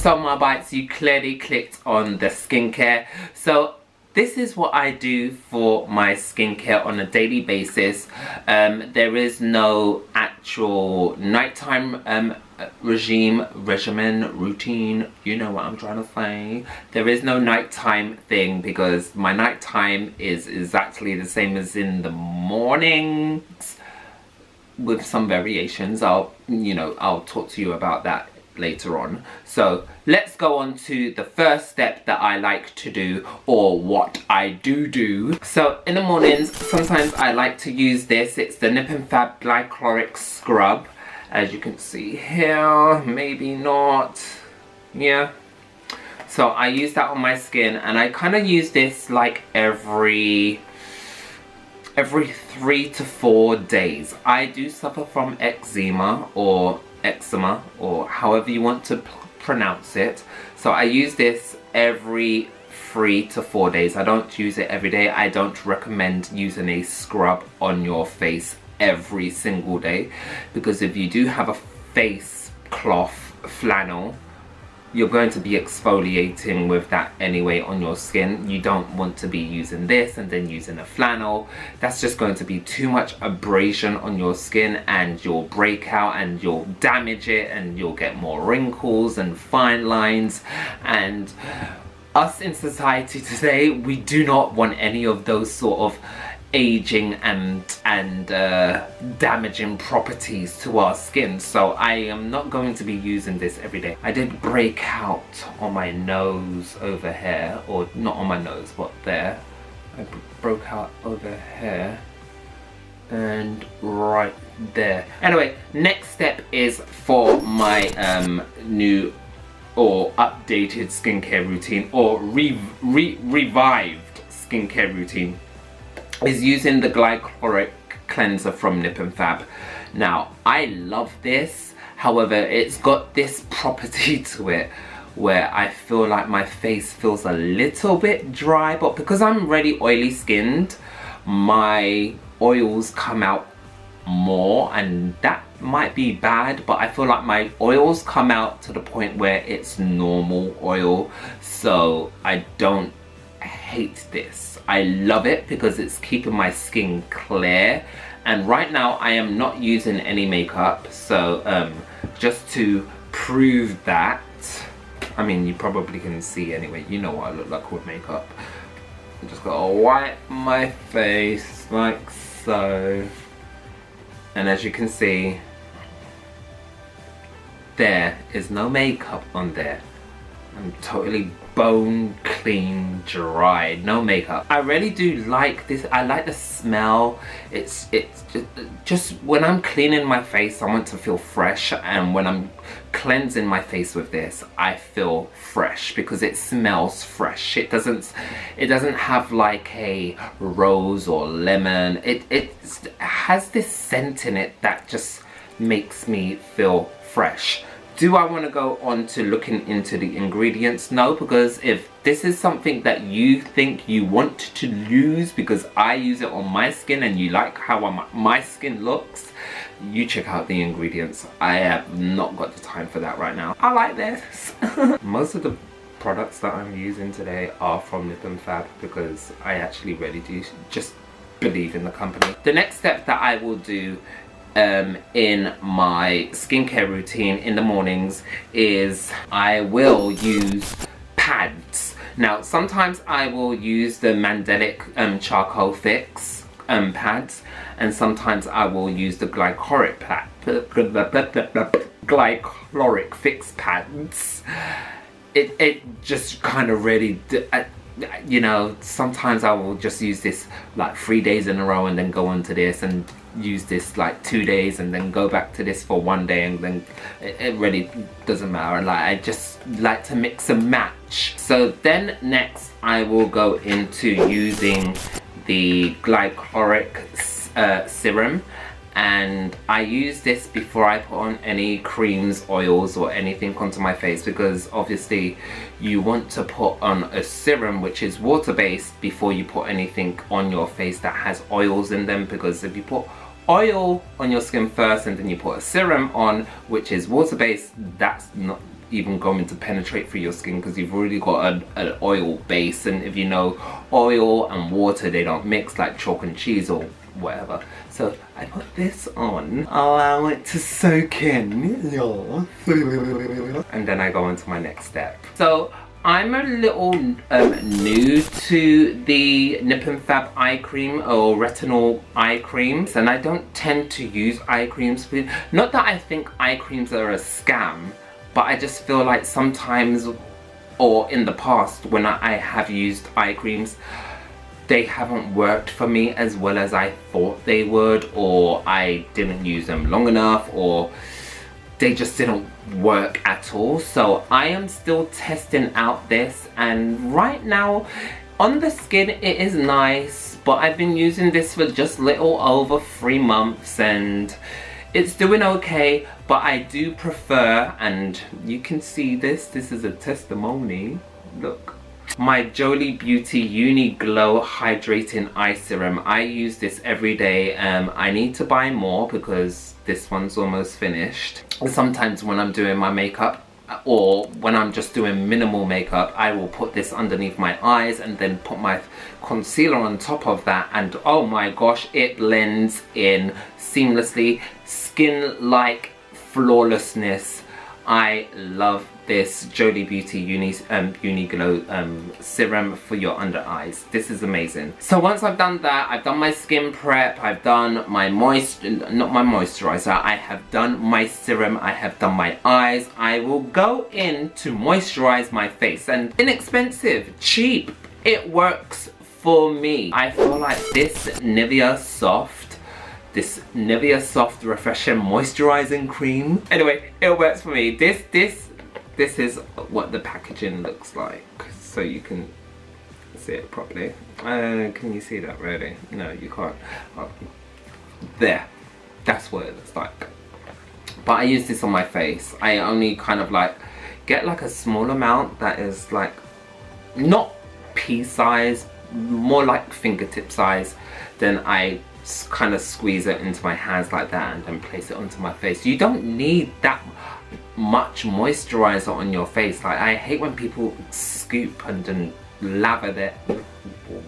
So Marbites, you clearly clicked on the skincare. So this is what I do for my skincare on a daily basis. There is no actual nighttime regimen, routine, you know what I'm trying to say. There is no nighttime thing because my nighttime is exactly the same as in the mornings with some variations. I'll talk to you about that later on. So let's go on to the first step that I like to do, or what I do. So in the mornings, sometimes I like to use this. It's the Nip and Fab Glycoric Scrub. As you can see here, maybe not, yeah. So I use that on my skin, and I kind of use this like every 3 to 4 days. I do suffer from eczema, or however you want to pronounce it. So I use this every 3 to 4 days. I don't use it every day. I don't recommend using a scrub on your face every single day, because if you do have a face cloth flannel, you're going to be exfoliating with that anyway on your skin. You don't want to be using this and then using a flannel. That's just going to be too much abrasion on your skin, and you'll break out and you'll damage it, and you'll get more wrinkles and fine lines. And us in society today, we do not want any of those sort of aging and damaging properties to our skin. So I am not going to be using this every day. I did break out on my nose over here, or not on my nose but there. I broke out over here and right there. Anyway, next step is for my new or updated skincare routine, or revived skincare routine, is using the Glycolic Cleanser from Nip and Fab. Now, I love this. However, it's got this property to it where I feel like my face feels a little bit dry, but because I'm really oily skinned, my oils come out more, and that might be bad, but I feel like my oils come out to the point where it's normal oil. So I don't hate this. I love it because it's keeping my skin clear, and right now I am not using any makeup. So just to prove that, I mean, you probably can see anyway, you know what I look like with makeup. I'm just gonna wipe my face like so, and as you can see, there is no makeup on there. I'm totally bone clean, dry, no makeup. I really do like this. I like the smell. It's just when I'm cleaning my face, I want to feel fresh, and when I'm cleansing my face with this, I feel fresh because it smells fresh. It doesn't have like a rose or lemon. It has this scent in it that just makes me feel fresh. Do I want to go on to looking into the ingredients? No, because if this is something that you think you want to use because I use it on my skin and you like how my skin looks, you check out the ingredients. I have not got the time for that right now. I like this. Most of the products that I'm using today are from Nip and Fab because I actually really do just believe in the company. The next step that I will do in my skincare routine in the mornings is I will use pads. Now sometimes I will use the Mandelic Charcoal Fix pads, and sometimes I will use the Glycoric Fix pads. It just kind of really, you know, sometimes I will just use this like 3 days in a row and then go on to this and use this like 2 days and then go back to this for 1 day, and then it really doesn't matter. Like, I just like to mix and match. So then next I will go into using the Glycoric Serum, and I use this before I put on any creams, oils or anything onto my face, because obviously you want to put on a serum which is water based before you put anything on your face that has oils in them, because if you put oil on your skin first and then you put a serum on which is water based, that's not even going to penetrate through your skin because you've already got an oil base, and if you know, oil and water, they don't mix like chalk and cheese or whatever. So I put this on, allow it to soak in, and then I go on to my next step. So I'm a little new to the Nip and Fab eye cream or retinol eye creams, and I don't tend to use eye creams. Not that I think eye creams are a scam, but I just feel like sometimes, or in the past when I have used eye creams, they haven't worked for me as well as I thought they would, or I didn't use them long enough, or they just didn't work at all. So I am still testing out this, and right now on the skin it is nice, but I've been using this for just little over 3 months and it's doing okay. But I do prefer, and you can see this is a testimony, look, my Jolie Beauty Uni Glow Hydrating Eye Serum. I use this every day. I need to buy more because this one's almost finished. Sometimes when I'm doing my makeup, or when I'm just doing minimal makeup, I will put this underneath my eyes and then put my concealer on top of that, and oh my gosh, it blends in seamlessly. Skin-like flawlessness. I love this Jolie Beauty Uni Glow serum for your under eyes. This is amazing. So once I've done that, I've done my skin prep, I've done my not my moisturizer, I have done my serum, I have done my eyes. I will go in to moisturize my face, and inexpensive, cheap, it works for me. I feel like this Nivea Soft Refreshing Moisturizing Cream, anyway, it works for me. This is what the packaging looks like, so you can see it properly. Can you see that really? No, you can't. Oh, there, that's what it looks like. But I use this on my face. I only kind of like get like a small amount that is like not pea size, more like fingertip size. Then I kind of squeeze it into my hands like that and then place it onto my face. You don't need that much moisturizer on your face. Like, I hate when people scoop and then lather their,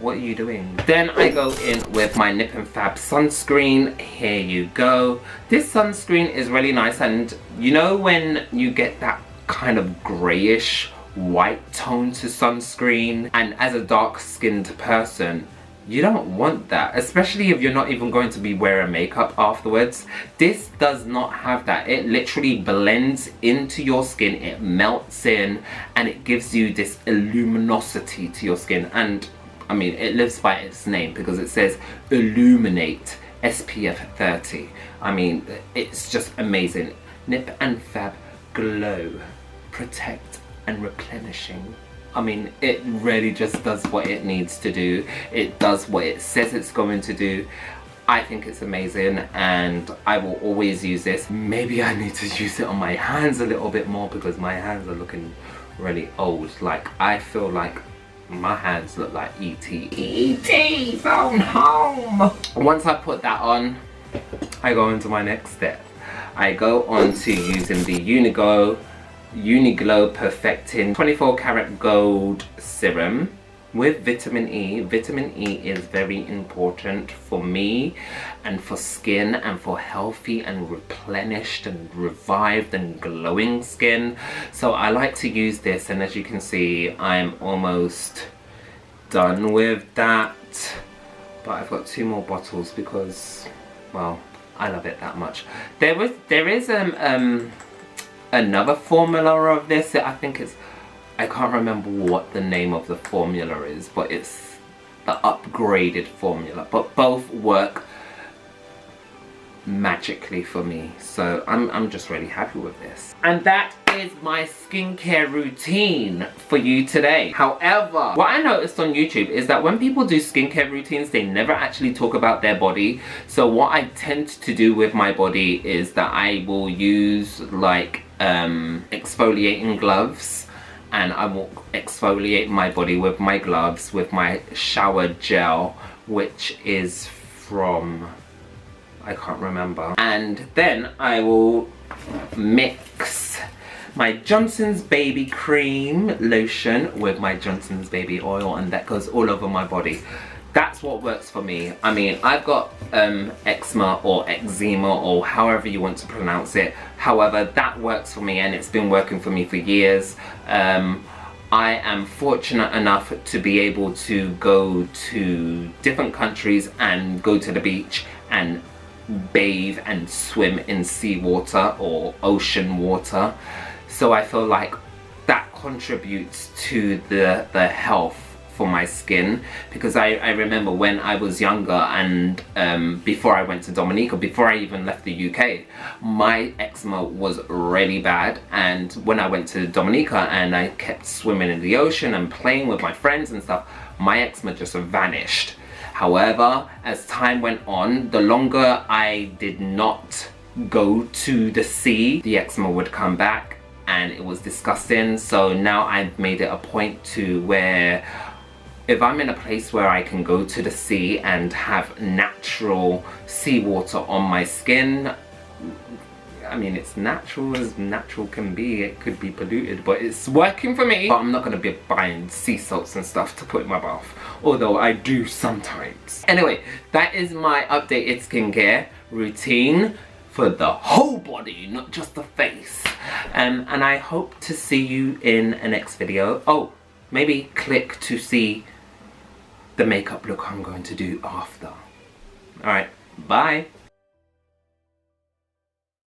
what are you doing? Then I go in with my Nip and Fab sunscreen. Here you go. This sunscreen is really nice, and you know when you get that kind of grayish white tone to sunscreen, and as a dark skinned person, you don't want that, especially if you're not even going to be wearing makeup afterwards. This does not have that. It literally blends into your skin, it melts in, and it gives you this luminosity to your skin. And I mean, it lives by its name because it says illuminate SPF 30. I mean, it's just amazing. Nip and Fab Glow, protect and replenishing. I mean, it really just does what it needs to do. It does what it says it's going to do. I think it's amazing, and I will always use this. Maybe I need to use it on my hands a little bit more because my hands are looking really old. Like, I feel like my hands look like E.T. E.T. phone home! Once I put that on, I go into my next step. I go on to using the Uniglow Perfecting 24 Karat Gold Serum with vitamin E. Vitamin E is very important for me and for skin and for healthy and replenished and revived and glowing skin. So I like to use this, and as you can see, I'm almost done with that. But I've got 2 more bottles because, well, I love it that much. There is another formula of this. I think it's, I can't remember what the name of the formula is, but it's the upgraded formula. But both work magically for me, so I'm just really happy with this. And that is my skincare routine for you today. However, what I noticed on YouTube is that when people do skincare routines, they never actually talk about their body. So what I tend to do with my body is that I will use like exfoliating gloves, and I will exfoliate my body with my gloves with my shower gel, which is from, I can't remember. And then I will mix my Johnson's Baby Cream lotion with my Johnson's Baby Oil, and that goes all over my body. That's what works for me. I mean, I've got eczema or eczema or however you want to pronounce it. However, that works for me and it's been working for me for years. I am fortunate enough to be able to go to different countries and go to the beach and bathe and swim in seawater or ocean water. So I feel like that contributes to the health for my skin, because I remember when I was younger and before I went to Dominica, before I even left the UK, my eczema was really bad, and when I went to Dominica and I kept swimming in the ocean and playing with my friends and stuff, my eczema just vanished. However, as time went on, the longer I did not go to the sea, the eczema would come back and it was disgusting. So now I've made it a point to where if I'm in a place where I can go to the sea and have natural seawater on my skin, I mean, it's natural as natural can be. It could be polluted, but it's working for me. But I'm not going to be buying sea salts and stuff to put in my bath, although I do sometimes. Anyway, that is my updated skincare routine for the whole body, not just the face. And I hope to see you in a next video. Oh, maybe click to see the makeup look I'm going to do after. Alright, bye.